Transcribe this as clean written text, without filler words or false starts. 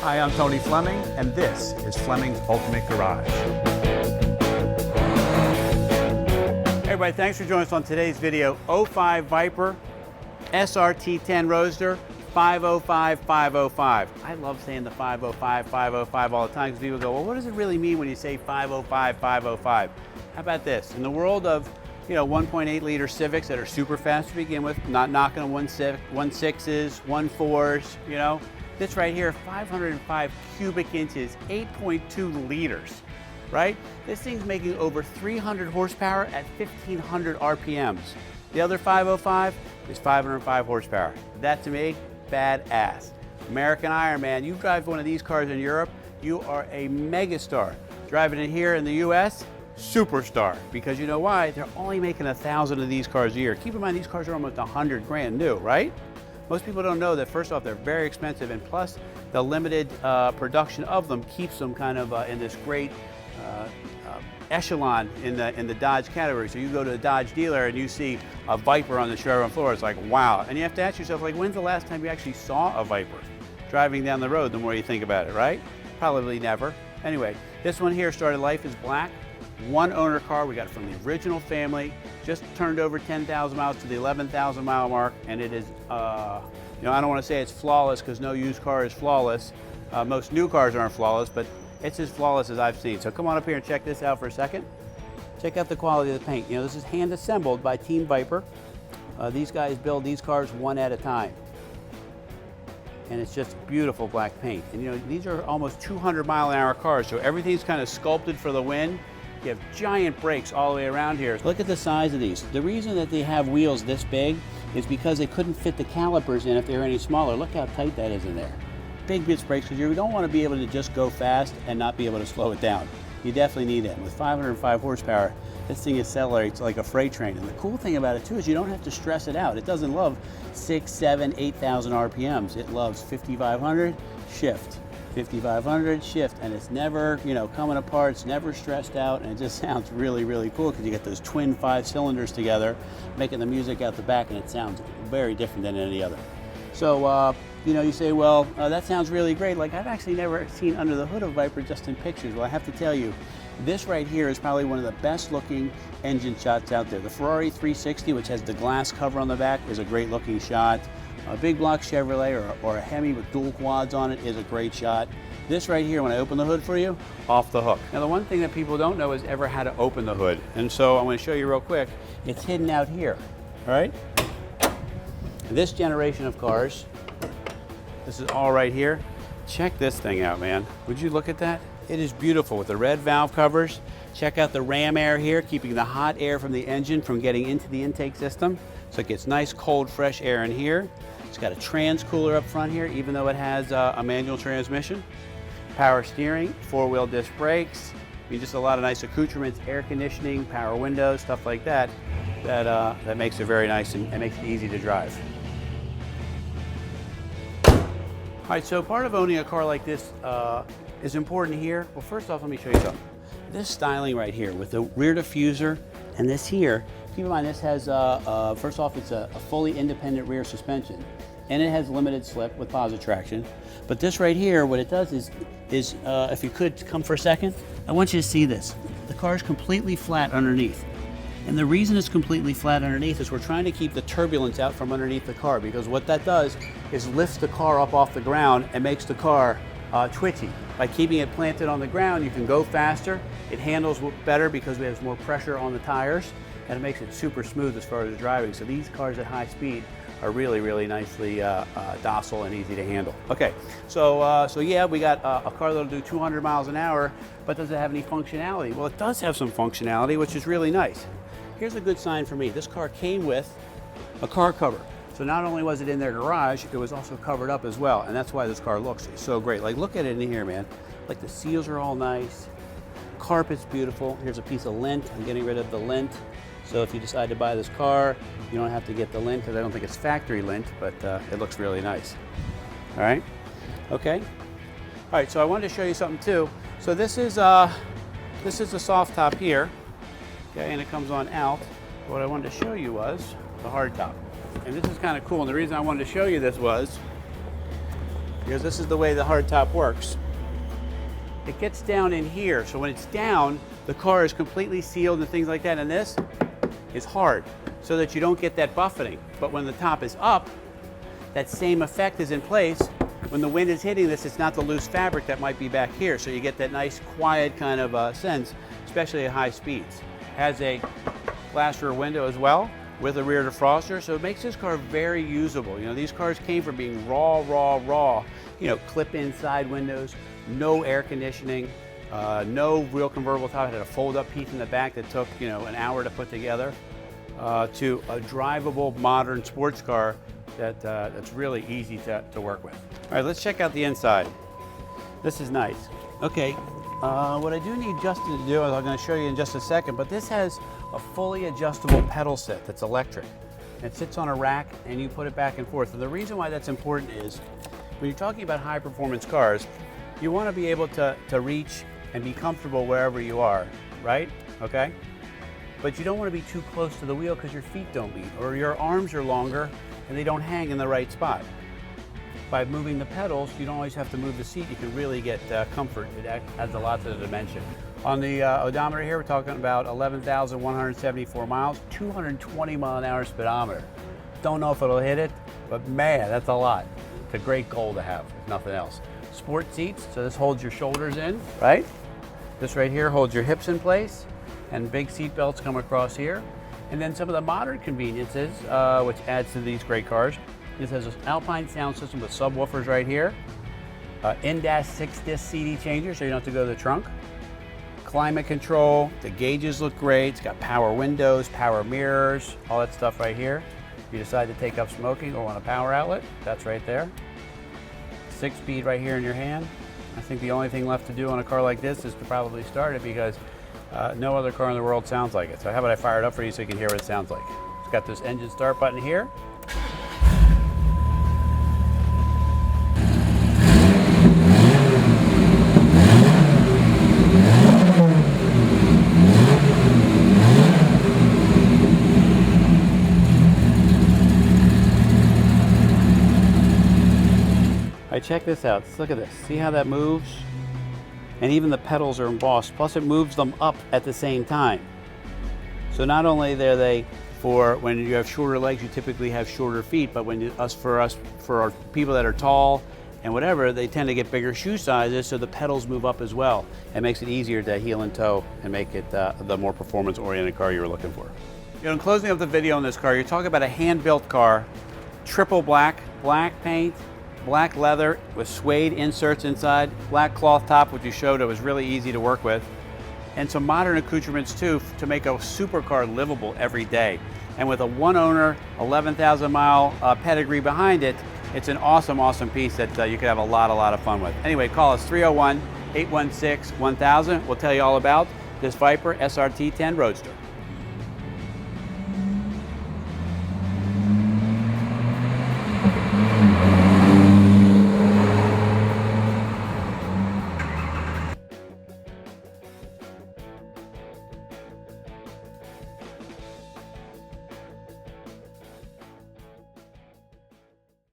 Hi, I'm Tony Fleming, and this is Fleming's Ultimate Garage. Hey everybody, thanks for joining us on today's video. 05 Viper SRT-10 Roadster, 505, 505. I love saying the 505, 505 all the time because people go, well, what does it really mean when you say 505, 505? How about this? In the world of 1.8 liter Civics that are super fast to begin with, not knocking on 1.6s, 1.4s, this right here, 505 cubic inches, 8.2 liters, right? This thing's making over 300 horsepower at 1,500 RPMs. The other 505 is 505 horsepower. That to me, badass. American Iron, man. You drive one of these cars in Europe, you are a megastar. Driving it here in the US, superstar. Because you know why? They're only making 1,000 of these cars a year. Keep in mind, these cars are almost 100 grand new, right? Most people don't know that, first off, they're very expensive, and plus the limited production of them keeps them kind of in this great echelon in the Dodge category. So you go to a Dodge dealer and you see a Viper on the showroom floor, it's like, wow. And you have to ask yourself, like, when's the last time you actually saw a Viper driving down the road, the more you think about it, right? Probably never. Anyway, this one here started life as black. One owner car, we got it from the original family, just turned over 10,000 miles to the 11,000 mile mark, and it is, I don't want to say it's flawless because no used car is flawless. Most new cars aren't flawless, but it's as flawless as I've seen. So come on up here and check this out for a second. Check out the quality of the paint. This is hand assembled by Team Viper. These guys build these cars one at a time. And it's just beautiful black paint. And these are almost 200-mile-an-hour cars, so everything's kind of sculpted for the wind. You have giant brakes all the way around here. Look at the size of these. The reason that they have wheels this big is because they couldn't fit the calipers in if they were any smaller. Look how tight that is in there. Big disc brakes, because you don't want to be able to just go fast and not be able to slow it down. You definitely need it. With 505 horsepower, this thing accelerates like a freight train. And the cool thing about it too is you don't have to stress it out. It doesn't love 6, 7, 8,000 RPMs. It loves 5,500, shift. 5,500, shift, and it's never, coming apart, it's never stressed out, and it just sounds really, really cool because you get those twin 5 cylinders together, making the music out the back, and it sounds very different than any other. So, you say, well, that sounds really great. Like, I've actually never seen under the hood of Viper just in pictures. Well, I have to tell you, this right here is probably one of the best looking engine shots out there. The Ferrari 360, which has the glass cover on the back, is a great looking shot. A big block Chevrolet or a Hemi with dual quads on it is a great shot. This right here, when I open the hood for you, off the hook. Now the one thing that people don't know is ever how to open the hood. And so I'm going to show you real quick. It's hidden out here, all right? This generation of cars, this is all right here. Check this thing out, man. Would you look at that? It is beautiful with the red valve covers. Check out the ram air here, keeping the hot air from the engine from getting into the intake system. So it gets nice, cold, fresh air in here. It's got a trans cooler up front here, even though it has a manual transmission. Power steering, 4-wheel disc brakes. Just a lot of nice accoutrements, air conditioning, power windows, stuff like that. That makes it very nice and makes it easy to drive. All right, so part of owning a car like this is important here. Well, first off, let me show you something. This styling right here with the rear diffuser and this here, keep in mind this has, first off, it's a fully independent rear suspension, and it has limited slip with posi-traction. But this right here, what it does is if you could come for a second, I want you to see this. The car is completely flat underneath. And the reason it's completely flat underneath is we're trying to keep the turbulence out from underneath the car, because what that does is lifts the car up off the ground and makes the car twitchy. By keeping it planted on the ground, you can go faster. It handles better because we have more pressure on the tires, and it makes it super smooth as far as driving. So these cars at high speed are really, really nicely docile and easy to handle. Okay, so yeah, we got a car that'll do 200 miles an hour, but does it have any functionality? Well, it does have some functionality, which is really nice. Here's a good sign for me. This car came with a car cover. So not only was it in their garage, it was also covered up as well, and that's why this car looks so great. Like, look at it in here, man. Like, the seals are all nice. Carpet's beautiful. Here's a piece of lint. I'm getting rid of the lint. So if you decide to buy this car, you don't have to get the lint, because I don't think it's factory lint, but it looks really nice. All right? Okay. All right, so I wanted to show you something too. So this is the soft top here, okay, and it comes on out. What I wanted to show you was the hard top. And this is kind of cool, and the reason I wanted to show you this was because this is the way the hardtop works. It gets down in here, so when it's down, the car is completely sealed and things like that, and this is hard, so that you don't get that buffeting. But when the top is up, that same effect is in place. When the wind is hitting this, it's not the loose fabric that might be back here, so you get that nice, quiet kind of sense, especially at high speeds. Has a glass rear window as well, with a rear defroster, so it makes this car very usable. You know, these cars came from being raw, you know, clip-in side windows, no air conditioning, no real convertible top. It had a fold-up piece in the back that took, you know, an hour to put together, to a drivable, modern sports car that's really easy to work with. All right, let's check out the inside. This is nice. Okay, what I do need Justin to do, I'm going to show you in just a second, but this has a fully adjustable pedal set that's electric. It sits on a rack and you put it back and forth. And the reason why that's important is when you're talking about high performance cars, you want to be able to reach and be comfortable wherever you are, right? Okay? But you don't want to be too close to the wheel because your feet don't meet, or your arms are longer and they don't hang in the right spot. By moving the pedals, you don't always have to move the seat. You can really get comfort. It adds a lot to the dimension. On the odometer here, we're talking about 11,174 miles, 220 mile-an-hour speedometer. Don't know if it'll hit it, but man, that's a lot. It's a great goal to have, if nothing else. Sport seats, so this holds your shoulders in, right? This right here holds your hips in place, and big seat belts come across here. And then some of the modern conveniences, which adds to these great cars. This has an Alpine sound system with subwoofers right here. In-dash 6-disc CD changer, so you don't have to go to the trunk. Climate control, the gauges look great. It's got power windows, power mirrors, all that stuff right here. If you decide to take up smoking or want a power outlet, that's right there. 6-speed right here in your hand. I think the only thing left to do on a car like this is to probably start it, because no other car in the world sounds like it. So how about I fire it up for you so you can hear what it sounds like. It's got this engine start button here. Check this out, look at this, see how that moves? And even the pedals are embossed, plus it moves them up at the same time. So not only are they for when you have shorter legs, you typically have shorter feet, but when for our people that are tall and whatever, they tend to get bigger shoe sizes, so the pedals move up as well. It makes it easier to heel and toe and make it the more performance-oriented car you were looking for. You know, in closing up the video on this car, you're talking about a hand-built car, triple black paint, black leather with suede inserts inside, black cloth top, which you showed it was really easy to work with, and some modern accoutrements too to make a supercar livable every day. And with a one owner, 11,000 mile pedigree behind it, it's an awesome piece that you could have a lot of fun with. Anyway, call us 301-816-1000. We'll tell you all about this Viper SRT-10 Roadster.